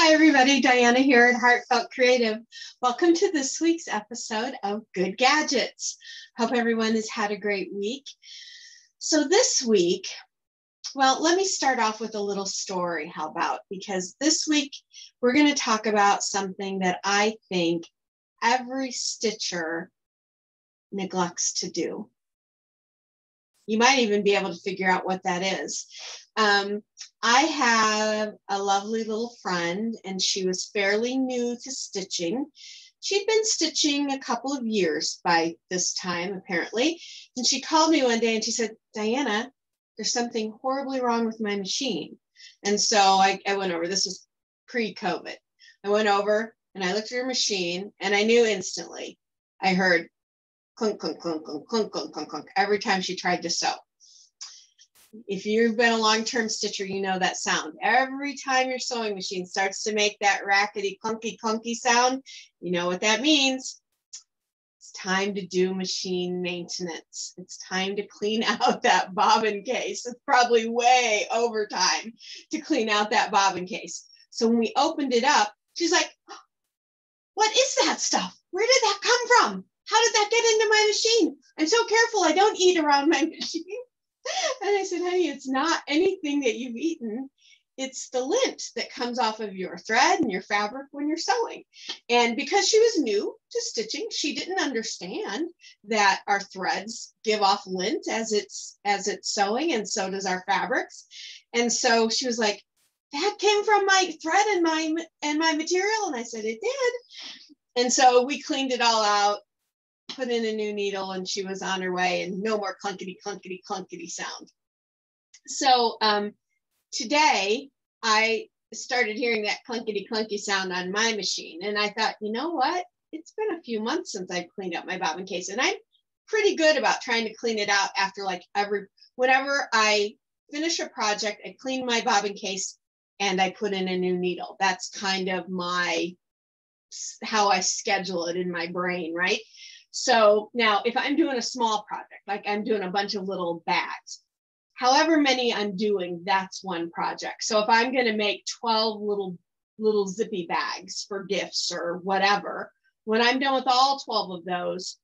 Hi, everybody. Diana here at Heartfelt Creative. Welcome to this week's episode of Good Gadgets. Hope everyone has had a great week. So this week, well, let me start off with a little story. How about? Because this week we're going to talk about something that I think every stitcher neglects to do. You might even be able to figure out what that is. I have a lovely little friend, and she was fairly new to stitching. She'd been stitching a couple of years by this time, apparently. And she called me one day and she said, Diana, there's something horribly wrong with my machine. And so I went over, this was pre-COVID. I went over and I looked at her machine and I knew instantly. I heard clunk, clunk, clunk, clunk, clunk, clunk, clunk, clunk every time she tried to sew. If you've been a long-term stitcher, you know that sound. Every time your sewing machine starts to make that rackety, clunky, clunky sound, you know what that means. It's time to do machine maintenance. It's time to clean out that bobbin case. It's probably way over time to clean out that bobbin case. So when we opened it up, she's like, what is that stuff? Where did that come from? How did that get into my machine? I'm so careful I don't eat around my machine. And I said, honey, it's not anything that you've eaten. It's the lint that comes off of your thread and your fabric when you're sewing. And because she was new to stitching, she didn't understand that our threads give off lint as it's sewing, and so does our fabrics. And so she was like, that came from my thread and my material. And I said, it did. And so we cleaned it all out, put in a new needle, and she was on her way, and no more clunkety, clunkety, clunkety sound. So today I started hearing that clunkety, clunky sound on my machine. And I thought, you know what? It's been a few months since I've cleaned up my bobbin case. And I'm pretty good about trying to clean it out after whenever I finish a project, I clean my bobbin case and I put in a new needle. That's kind of how I schedule it in my brain, right? So now if I'm doing a small project, like I'm doing a bunch of little bags, however many I'm doing, that's one project. So if I'm going to make 12 little zippy bags for gifts or whatever, when I'm done with all 12 of those,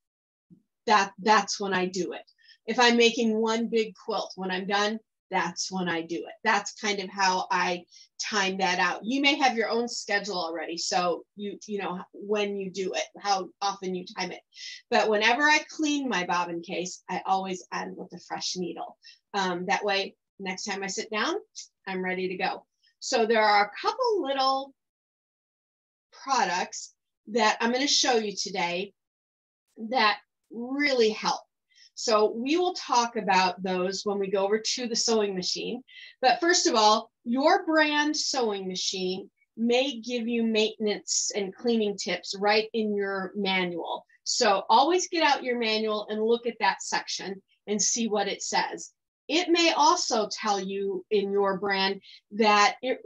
that's when I do it. If I'm making one big quilt, when I'm done, that's when I do it. That's kind of how I time that out. You may have your own schedule already, so you know when you do it, how often you time it. But whenever I clean my bobbin case, I always end with a fresh needle. That way, next time I sit down, I'm ready to go. So there are a couple little products that I'm going to show you today that really help. So we will talk about those when we go over to the sewing machine. But first of all, your brand sewing machine may give you maintenance and cleaning tips right in your manual. So always get out your manual and look at that section and see what it says. It may also tell you in your brand that it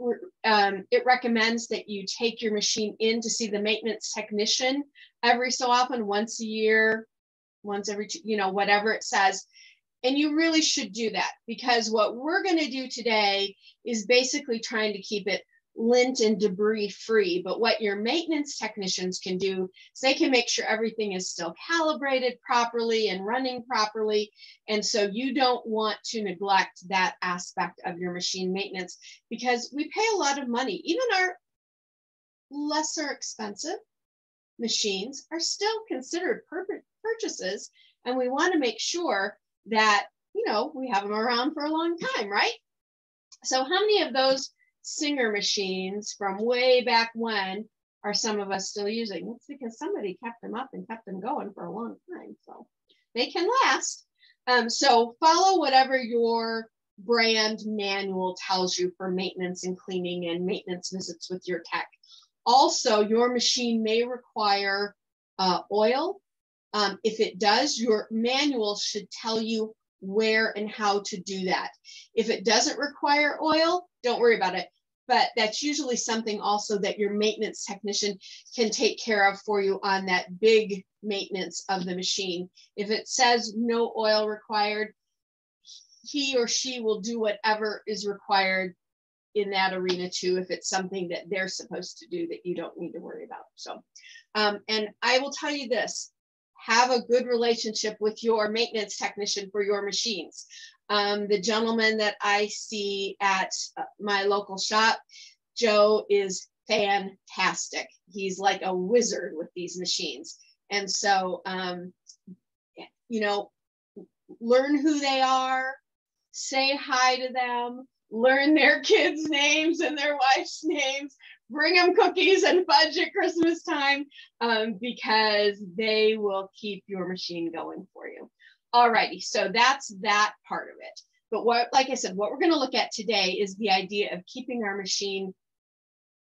recommends that you take your machine in to see the maintenance technician every so often, once a year, once every, whatever it says. And you really should do that, because what we're going to do today is basically trying to keep it lint and debris free. But what your maintenance technicians can do is they can make sure everything is still calibrated properly and running properly. And so you don't want to neglect that aspect of your machine maintenance, because we pay a lot of money. Even our lesser expensive machines are still considered purchases, and we want to make sure that we have them around for a long time, right? So how many of those Singer machines from way back when are some of us still using? It's because somebody kept them up and kept them going for a long time, so they can last. So follow whatever your brand manual tells you for maintenance and cleaning and maintenance visits with your tech. Also, your machine may require oil. If it does, your manual should tell you where and how to do that. If it doesn't require oil, don't worry about it. But that's usually something also that your maintenance technician can take care of for you on that big maintenance of the machine. If it says no oil required, he or she will do whatever is required in that arena too, if it's something that they're supposed to do that you don't need to worry about. So, and I will tell you this, have a good relationship with your maintenance technician for your machines. The gentleman that I see at my local shop, Joe, is fantastic. He's like a wizard with these machines. And so, you know, learn who they are, say hi to them, learn their kids' names and their wife's names, bring them cookies and fudge at Christmas time, because they will keep your machine going for you. Alrighty, so that's that part of it. But what, like I said, what we're going to look at today is the idea of keeping our machine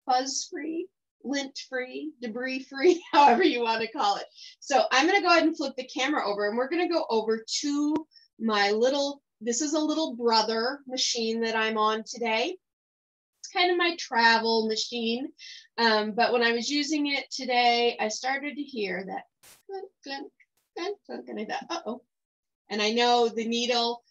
fuzz-free, lint-free, debris-free, however you want to call it. So I'm going to go ahead and flip the camera over, and we're going to go over to my little, this is a little brother machine that I'm on today. It's kind of my travel machine. But when I was using it today, I started to hear that clunk, clunk, clunk, clunk, and I thought, uh-oh. And I know the needle,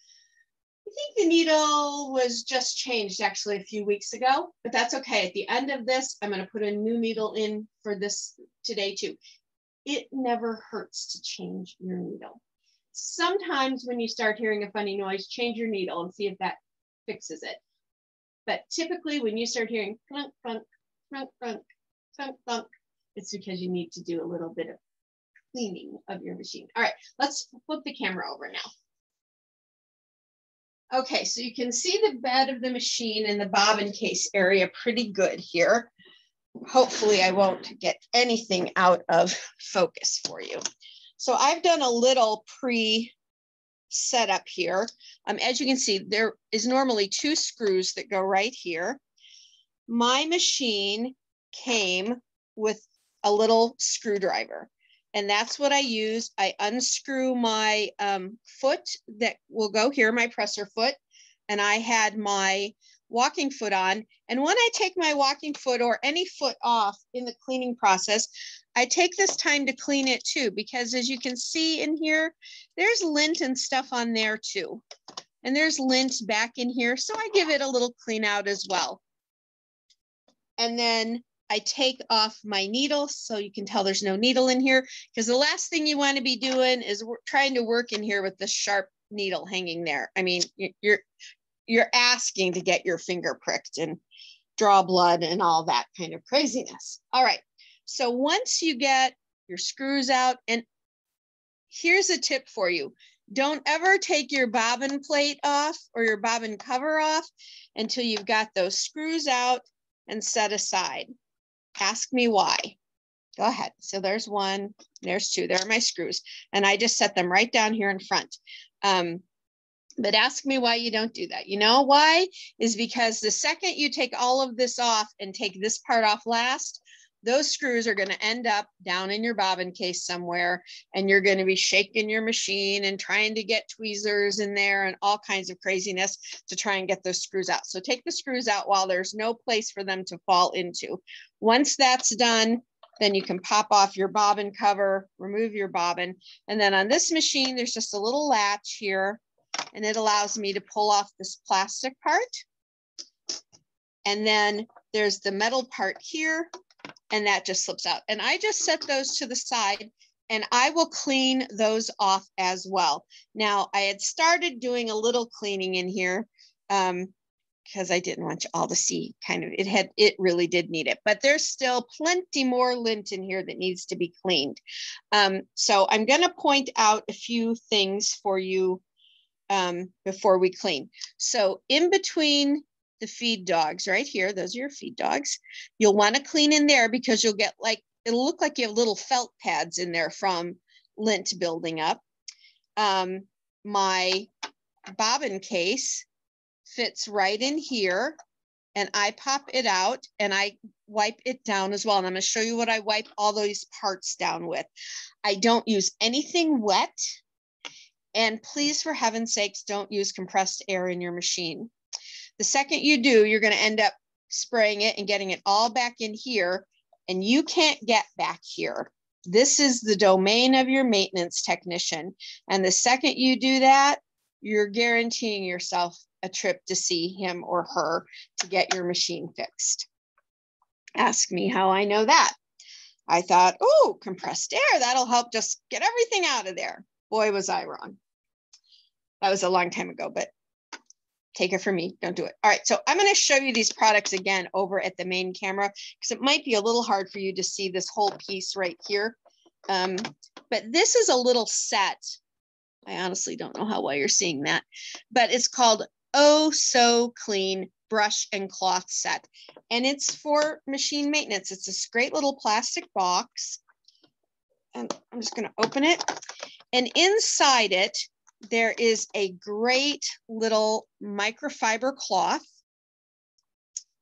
I think the needle was just changed actually a few weeks ago, but that's okay. At the end of this, I'm going to put a new needle in for this today too. It never hurts to change your needle. Sometimes when you start hearing a funny noise, change your needle and see if that fixes it. But typically when you start hearing clunk, clunk, clunk, clunk, clunk, clunk, it's because you need to do a little bit of cleaning of your machine. All right, let's flip the camera over now. Okay, so you can see the bed of the machine and the bobbin case area pretty good here. Hopefully I won't get anything out of focus for you. So I've done a little pre-setup here. As you can see, there is normally 2 screws that go right here. My machine came with a little screwdriver, and that's what I use. I unscrew my foot that will go here, my presser foot, and I had my walking foot on. And when I take my walking foot or any foot off in the cleaning process, I take this time to clean it too, because as you can see in here, there's lint and stuff on there too. And there's lint back in here, so I give it a little clean out as well. And then I take off my needle, so you can tell there's no needle in here, because the last thing you want to be doing is trying to work in here with the sharp needle hanging there. I mean, you're asking to get your finger pricked and draw blood and all that kind of craziness. All right, so once you get your screws out, and here's a tip for you. Don't ever take your bobbin plate off or your bobbin cover off until you've got those screws out and set aside. Ask me why. Go ahead. So there's 1, there's 2, there are my screws, and I just set them right down here in front. But ask me why you don't do that. You know why? Is because the second you take all of this off and take this part off last, those screws are going to end up down in your bobbin case somewhere, and you're going to be shaking your machine and trying to get tweezers in there and all kinds of craziness to try and get those screws out. So take the screws out while there's no place for them to fall into. Once that's done, then you can pop off your bobbin cover, remove your bobbin. And then on this machine, there's just a little latch here, and it allows me to pull off this plastic part. And then there's the metal part here, and that just slips out. And I just set those to the side, and I will clean those off as well. Now, I had started doing a little cleaning in here because I didn't want you all to see kind of, it really did need it, but there's still plenty more lint in here that needs to be cleaned. So I'm going to point out a few things for you before we clean. So in between the feed dogs right here, those are your feed dogs, you'll want to clean in there, because you'll get like, it'll look like you have little felt pads in there from lint building up. My bobbin case fits right in here, and I pop it out and I wipe it down as well. And I'm going to show you what I wipe all those parts down with. I don't use anything wet, and please, for heaven's sakes, don't use compressed air in your machine. The second you do, you're going to end up spraying it and getting it all back in here, and you can't get back here. This is the domain of your maintenance technician. And the second you do that, you're guaranteeing yourself a trip to see him or her to get your machine fixed. Ask me how I know that. I thought, oh, compressed air, that'll help just get everything out of there. Boy, was I wrong. That was a long time ago, but take it from me, don't do it. All right, so I'm going to show you these products again over at the main camera because it might be a little hard for you to see this whole piece right here. But this is a little set. I honestly don't know how well you're seeing that, but it's called Oh So Clean Brush and Cloth Set. And it's for machine maintenance. It's this great little plastic box. And I'm just going to open it. And inside it, there is a great little microfiber cloth.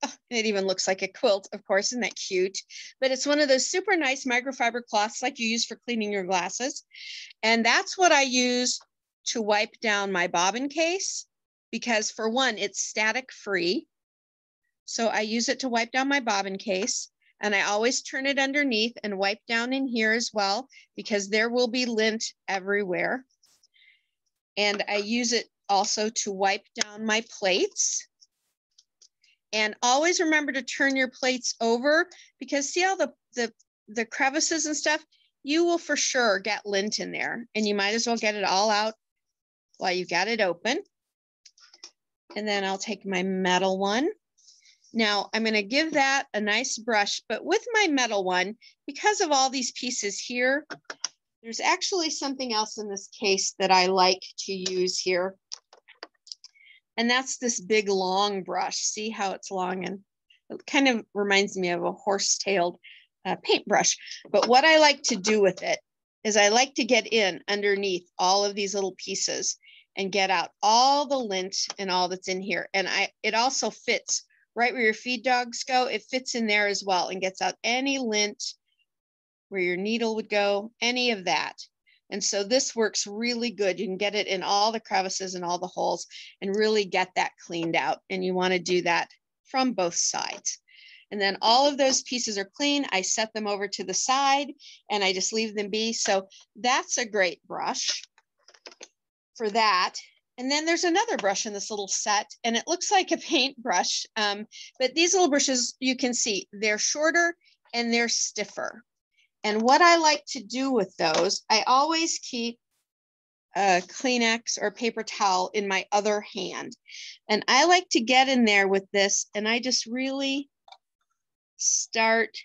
Oh, it even looks like a quilt, of course, isn't that cute? But it's one of those super nice microfiber cloths like you use for cleaning your glasses. And that's what I use to wipe down my bobbin case because for one, it's static free. So I use it to wipe down my bobbin case. And I always turn it underneath and wipe down in here as well because there will be lint everywhere. And I use it also to wipe down my plates. And always remember to turn your plates over because see all the crevices and stuff? You will for sure get lint in there and you might as well get it all out while you've got it open. And then I'll take my metal one. Now I'm going to give that a nice brush, but with my metal one, because of all these pieces here, there's actually something else in this case that I like to use here. And that's this big long brush. See how it's long and it kind of reminds me of a horse-tailed paintbrush. But what I like to do with it is I like to get in underneath all of these little pieces and get out all the lint and all that's in here. And it also fits right where your feed dogs go. It fits in there as well and gets out any lint where your needle would go, any of that. And so this works really good. You can get it in all the crevices and all the holes and really get that cleaned out. And you want to do that from both sides. And then all of those pieces are clean. I set them over to the side and I just leave them be. So that's a great brush for that. And then there's another brush in this little set and it looks like a paintbrush. But these little brushes, you can see they're shorter and they're stiffer. And what I like to do with those, I always keep a Kleenex or paper towel in my other hand. And I like to get in there with this and I just really start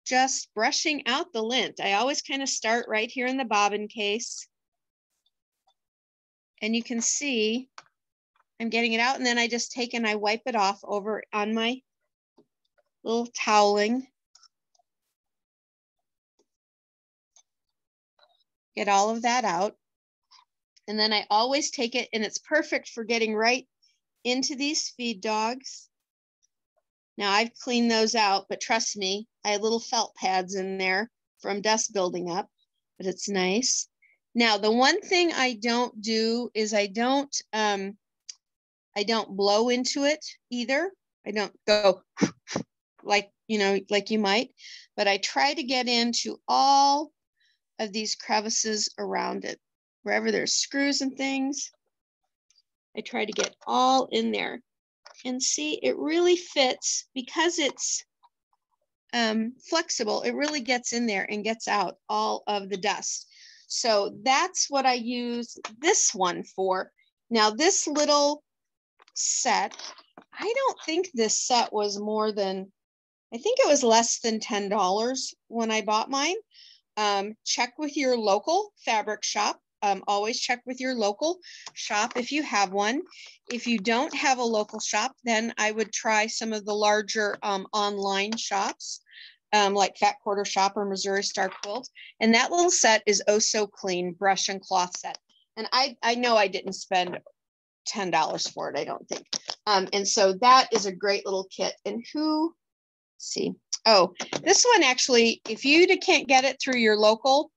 just brushing out the lint. I always kind of start right here in the bobbin case. And you can see I'm getting it out and then I just take and I wipe it off over on my little toweling. Get all of that out. And then I always take it and it's perfect for getting right into these feed dogs. Now I've cleaned those out, but trust me, I have little felt pads in there from dust building up, but it's nice. Now, the one thing I don't do is I don't blow into it either. I don't go like, like you might, but I try to get into all of these crevices around it. Wherever there's screws and things, I try to get all in there. And see, it really fits because it's flexible. It really gets in there and gets out all of the dust. So that's what I use this one for. Now this little set, I don't think this set was more than, I think it was less than $10 when I bought mine. Check with your local fabric shop. Always check with your local shop if you have one. If you don't have a local shop, then I would try some of the larger online shops like Fat Quarter Shop or Missouri Star Quilt. And that little set is Oh So Clean Brush and Cloth Set. And I know I didn't spend $10 for it, I don't think. And so that is a great little kit. And let's see. Oh, this one actually, if you can't get it through your local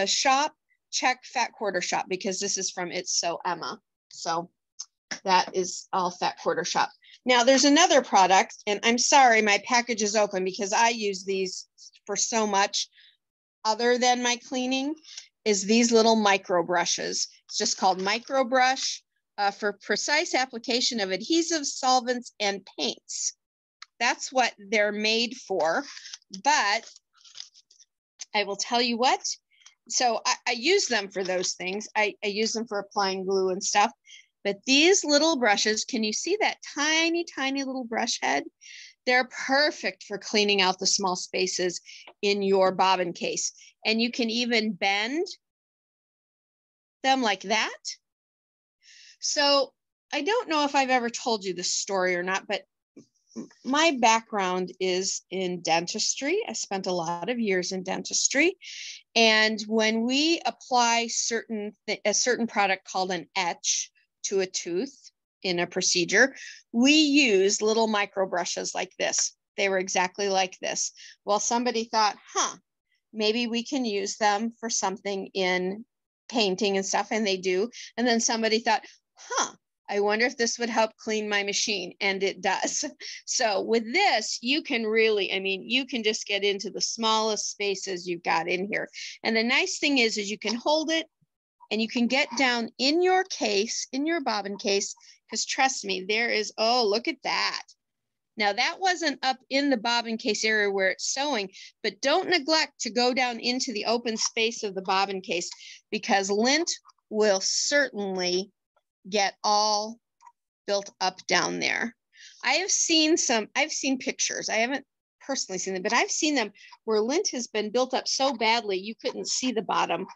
shop, check Fat Quarter Shop because this is from It's So Emma. So that is all Fat Quarter Shop. Now there's another product, and I'm sorry, my package is open because I use these for so much other than my cleaning, is these little micro brushes. It's just called Micro Brush for precise application of adhesives, solvents, and paints. That's what they're made for. But I will tell you what, so I use them for those things. I use them for applying glue and stuff. But these little brushes, can you see that tiny, tiny little brush head? They're perfect for cleaning out the small spaces in your bobbin case. And you can even bend them like that. So I don't know if I've ever told you this story or not, but my background is in dentistry. I spent a lot of years in dentistry. And when we apply a certain product called an etch to a tooth in a procedure, we use little micro brushes like this. They were exactly like this. Well, somebody thought, maybe we can use them for something in painting and stuff, and they do. And then somebody thought, I wonder if this would help clean my machine, and it does. So with this, you can really, you can just get into the smallest spaces you've got in here. And the nice thing is you can hold it and you can get down in your case, in your bobbin case, because trust me, there is, oh, look at that. Now that wasn't up in the bobbin case area where it's sewing, but don't neglect to go down into the open space of the bobbin case, because lint will certainly get all built up down there. I've seen pictures. I haven't personally seen them, but I've seen them where lint has been built up so badly you couldn't see the bottom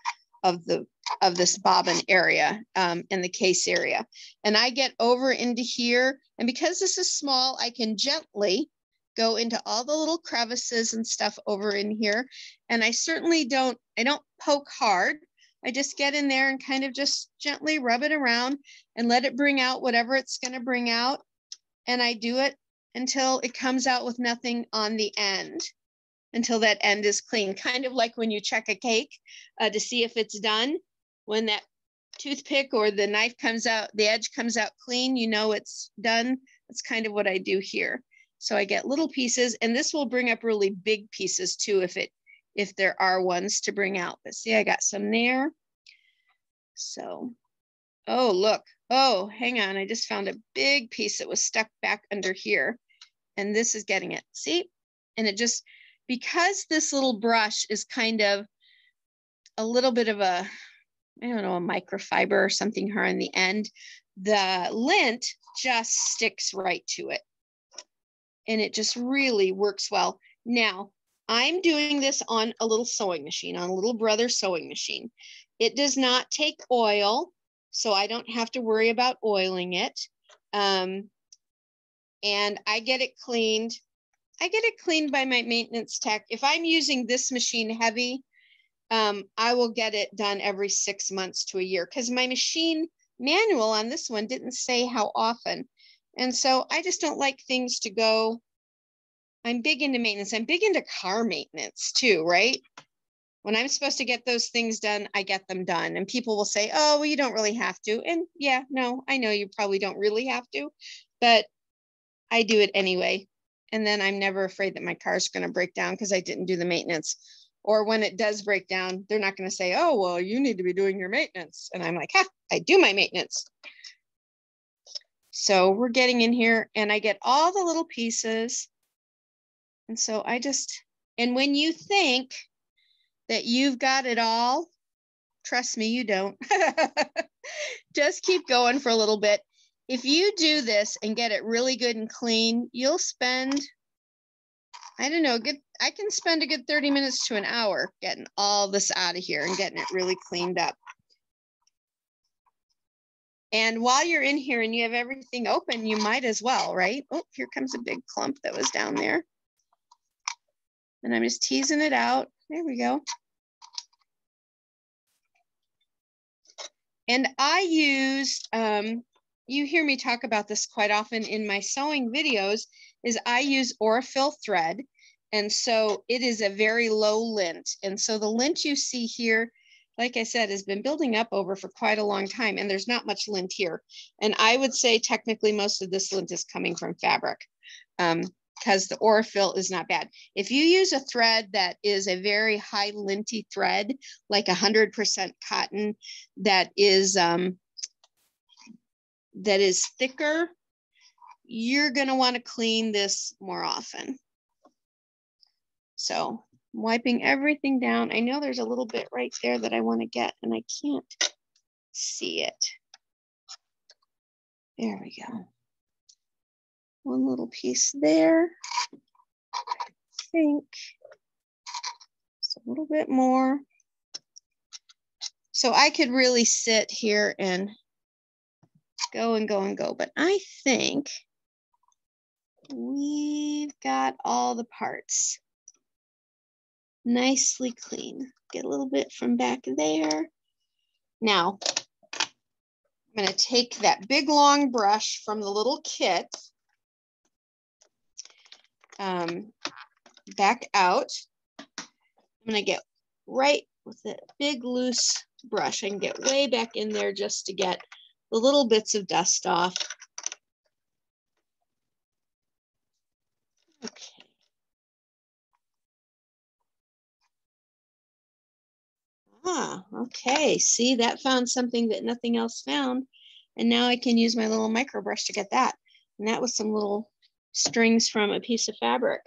of this bobbin area in the case area. And I get over into here, and because this is small, I can gently go into all the little crevices and stuff over in here. And I certainly don't poke hard. I just get in there and kind of just gently rub it around and let it bring out whatever it's going to bring out. And I do it until it comes out with nothing on the end, until that end is clean. Kind of like when you check a cake to see if it's done. When that toothpick or the knife comes out, the edge comes out clean, you know it's done. That's kind of what I do here. So I get little pieces, and this will bring up really big pieces too if there are ones to bring out. But see, I got some there. So, oh, look. Oh, hang on. I just found a big piece that was stuck back under here. And this is getting it. See? And it just, because this little brush is kind of a little bit of a, I don't know, a microfiber or something here on the end, the lint just sticks right to it. And it just really works well. Now, I'm doing this on a little sewing machine, on a little brother sewing machine. It does not take oil, so I don't have to worry about oiling it. And I get it cleaned. I get it cleaned by my maintenance tech. If I'm using this machine heavy, I will get it done every 6 months to a year, because my machine manual on this one didn't say how often. And so I just don't like things to go. I'm big into maintenance. I'm big into car maintenance too, right? When I'm supposed to get those things done, I get them done. And people will say, oh, well, you don't really have to. And yeah, no, I know you probably don't really have to, but I do it anyway. And then I'm never afraid that my car's going to break down because I didn't do the maintenance. Or when it does break down, they're not going to say, oh, well, you need to be doing your maintenance. And I'm like, I do my maintenance. So we're getting in here and I get all the little pieces. And so and when you think that you've got it all, trust me, you don't. Just keep going for a little bit. If you do this and get it really good and clean, you'll spend, I don't know, I can spend a good 30 minutes to an hour getting all this out of here and getting it really cleaned up. And while you're in here and you have everything open, you might as well, right? Oh, here comes a big clump that was down there. And I'm just teasing it out. There we go. And I use, you hear me talk about this quite often in my sewing videos, is I use Aurifil thread. And so it is a very low lint. And so the lint you see here, like I said, has been building up over for quite a long time. And there's not much lint here. And I would say technically most of this lint is coming from fabric, because the Aurifil is not bad. If you use a thread that is a very high linty thread, like 100% cotton, that is that is thicker, you're going to want to clean this more often. So I'm wiping everything down. I know there's a little bit right there that I want to get, and I can't see it. There we go. One little piece there. I think just a little bit more. So I could really sit here and go and go and go, but I think we've got all the parts nicely clean. Get a little bit from back there. Now, I'm going to take that big long brush from the little kit back out. I'm going to get right with a big loose brush. I can get way back in there just to get the little bits of dust off. Okay. Okay. See, that found something that nothing else found. And now I can use my little micro brush to get that. And that was some little strings from a piece of fabric.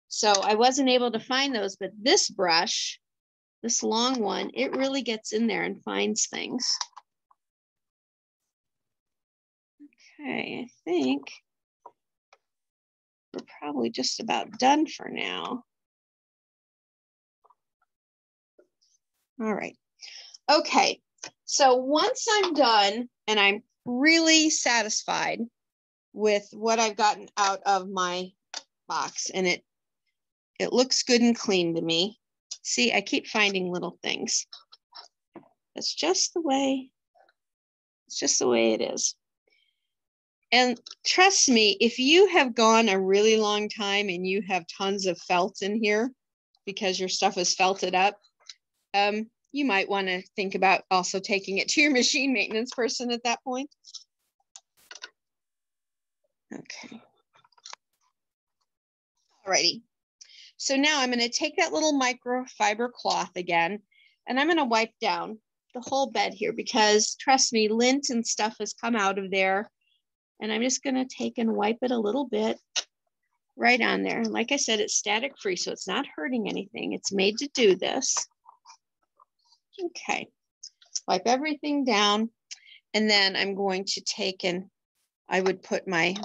So I wasn't able to find those, but this brush, this long one, it really gets in there and finds things. Okay, I think we're probably just about done for now. All right. Okay, so once I'm done and I'm really satisfied with what I've gotten out of my box, and it looks good and clean to me. See, I keep finding little things. It's just the way it is. And trust me, if you have gone a really long time and you have tons of felt in here because your stuff is felted up, you might want to think about also taking it to your machine maintenance person at that point. Okay. Alrighty. So now I'm going to take that little microfiber cloth again, and I'm going to wipe down the whole bed here because trust me, lint and stuff has come out of there. And I'm just going to take and wipe it a little bit right on there. And like I said, it's static free, so it's not hurting anything. It's made to do this. Okay, wipe everything down. And then I'm going to take and I would put my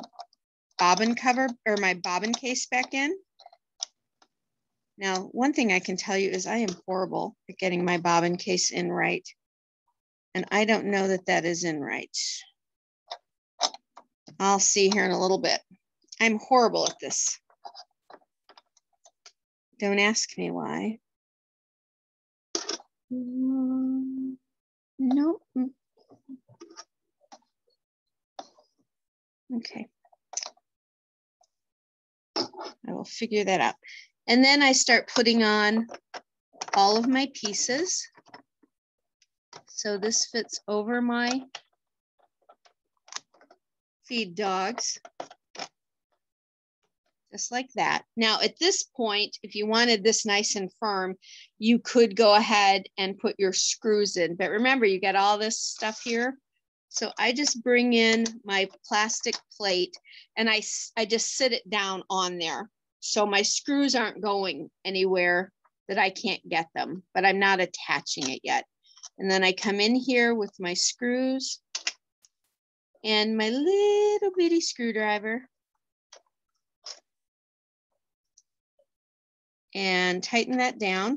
bobbin cover or my bobbin case back in. Now, one thing I can tell you is I am horrible at getting my bobbin case in right. And I don't know that that is in right. I'll see here in a little bit. I'm horrible at this. Don't ask me why. No. Okay. I will figure that out. And then I start putting on all of my pieces. So this fits over my feed dogs, just like that. Now at this point, if you wanted this nice and firm, you could go ahead and put your screws in. But remember, you got all this stuff here. So I just bring in my plastic plate and I just sit it down on there. So my screws aren't going anywhere that I can't get them, but I'm not attaching it yet. And then I come in here with my screws and my little bitty screwdriver and tighten that down.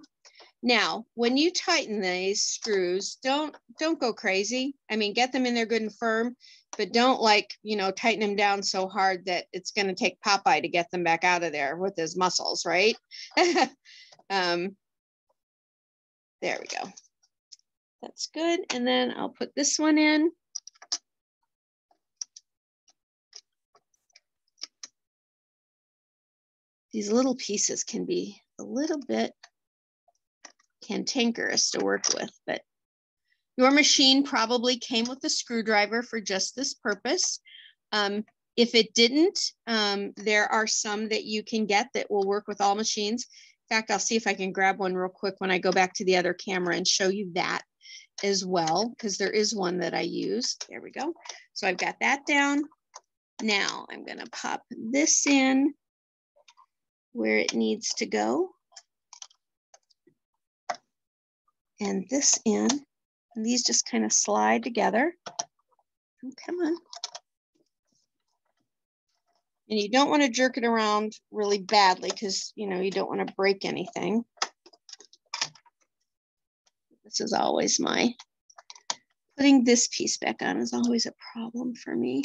Now, when you tighten these screws, don't go crazy. I mean, get them in there good and firm, but don't tighten them down so hard that it's going to take Popeye to get them back out of there with his muscles, right? There we go. That's good. And then I'll put this one in. These little pieces can be a little bit cantankerous to work with, but your machine probably came with a screwdriver for just this purpose. If it didn't, there are some that you can get that will work with all machines. In fact, I'll see if I can grab one real quick when I go back to the other camera and show you that. as well, because there is one that I use. There we go. So I've got that down. Now I'm going to pop this in where it needs to go. And this in. And these just kind of slide together. Oh, come on. And you don't want to jerk it around really badly because, you know, you don't want to break anything. This is always my, putting this piece back on is always a problem for me.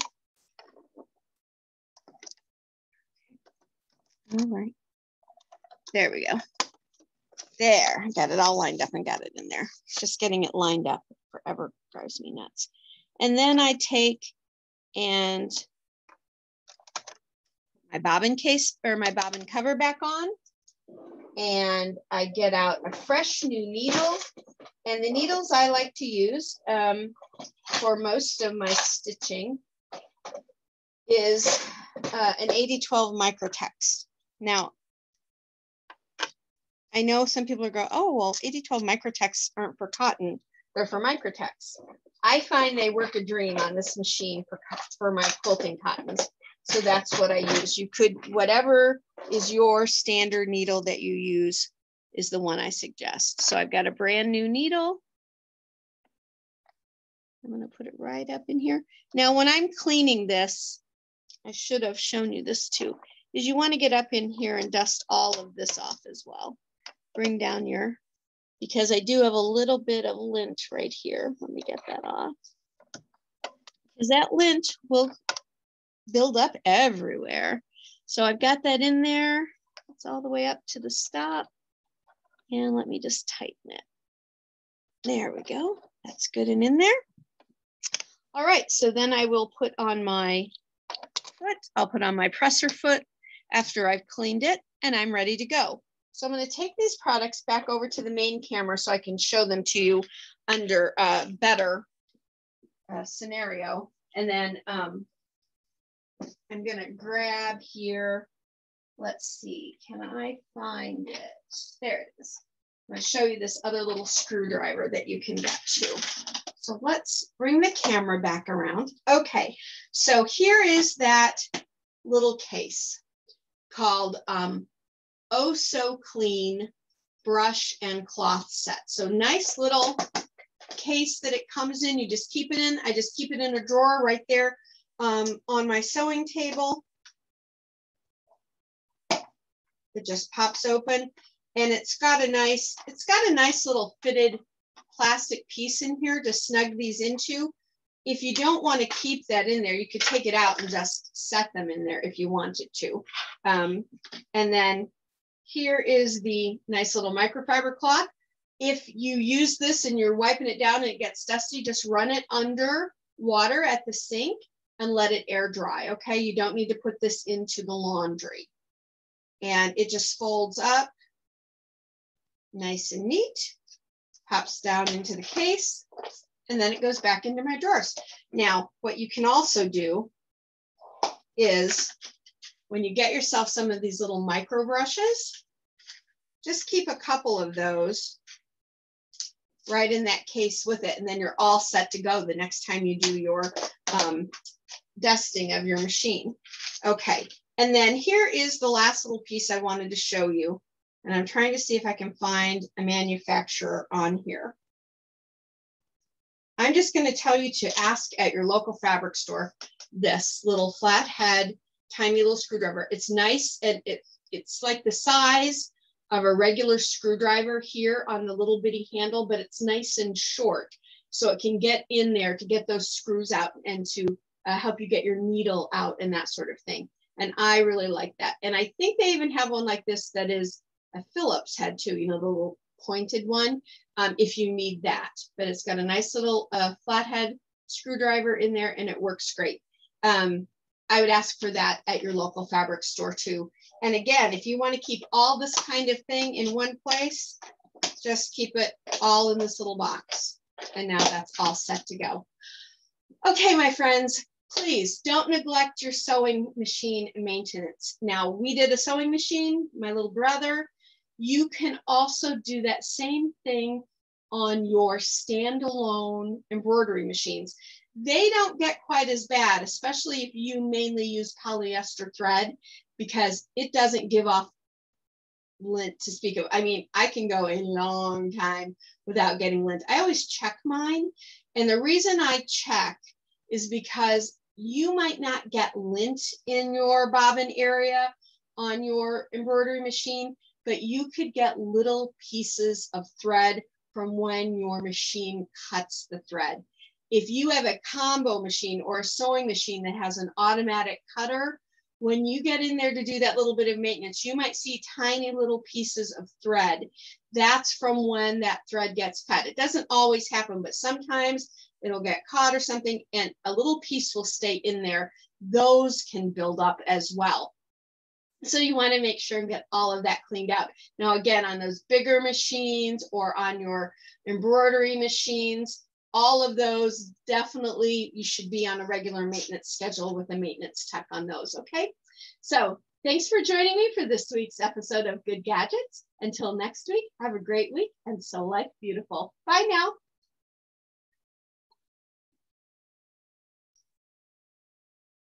All right. There we go. There, I got it all lined up and got it in there. It's just getting it lined up forever drives me nuts. And then I take and my bobbin case or my bobbin cover back on, and I get out a fresh new needle. And the needles I like to use for most of my stitching is an 8012 Microtex. Now, I know some people are going, oh, well, 8012 Microtex aren't for cotton, they're for Microtex. I find they work a dream on this machine for my quilting cottons. So that's what I use. You could, whatever is your standard needle that you use is the one I suggest. So I've got a brand new needle. I'm going to put it right up in here. Now, when I'm cleaning this, I should have shown you this too, is you want to get up in here and dust all of this off as well. Bring down your, because I do have a little bit of lint right here. Let me get that off. Because that lint will build up everywhere. So I've got that in there. It's all the way up to the stop. And let me just tighten it. There we go. That's good and in there. All right, so then I will put on my foot. I'll put on my presser foot after I've cleaned it, and I'm ready to go. So I'm going to take these products back over to the main camera so I can show them to you under a better scenario. And then I'm going to grab here. Let's see, can I find it? There it is. I'm going to show you this other little screwdriver that you can get to. So let's bring the camera back around. Okay, so here is that little case called Oh So Clean Brush and Cloth Set. So nice little case that it comes in. You just keep it in. I just keep it in a drawer right there on my sewing table. It just pops open, and it's got a nice little fitted plastic piece in here to snug these into. If you don't want to keep that in there, you could take it out and just set them in there if you wanted to. And then here is the nice little microfiber cloth. If you use this and you're wiping it down and it gets dusty, just run it under water at the sink and let it air dry, okay? You don't need to put this into the laundry. And it just folds up nice and neat, pops down into the case, and then it goes back into my drawers. Now, what you can also do is when you get yourself some of these little micro brushes, just keep a couple of those right in that case with it, and then you're all set to go the next time you do your dusting of your machine. Okay, and then here is the last little piece I wanted to show you, and I'm trying to see if I can find a manufacturer on here. I'm just going to tell you to ask at your local fabric store this little flathead, tiny little screwdriver. It's nice, and it's like the size of a regular screwdriver here on the little bitty handle, but it's nice and short, so it can get in there to get those screws out and to help you get your needle out and that sort of thing. And I really like that. And I think they even have one like this that is a Phillips head too, you know, the little pointed one, if you need that. But it's got a nice little flathead screwdriver in there, and it works great. I would ask for that at your local fabric store too. And again, if you want to keep all this kind of thing in one place, just keep it all in this little box. And now that's all set to go. Okay, my friends, please don't neglect your sewing machine maintenance. Now, we did a sewing machine, my little brother. You can also do that same thing on your standalone embroidery machines. They don't get quite as bad, especially if you mainly use polyester thread, because it doesn't give off lint to speak of. I mean, I can go a long time without getting lint. I always check mine. And the reason I check is because you might not get lint in your bobbin area on your embroidery machine, but you could get little pieces of thread from when your machine cuts the thread. If you have a combo machine or a sewing machine that has an automatic cutter, when you get in there to do that little bit of maintenance, you might see tiny little pieces of thread. That's from when that thread gets cut. It doesn't always happen, but sometimes it'll get caught or something, and a little piece will stay in there. Those can build up as well. So you want to make sure and get all of that cleaned out. Now, again, on those bigger machines or on your embroidery machines, all of those, definitely you should be on a regular maintenance schedule with a maintenance tech on those, okay? So thanks for joining me for this week's episode of Good Gadgets. Until next week, have a great week and sew life beautiful. Bye now.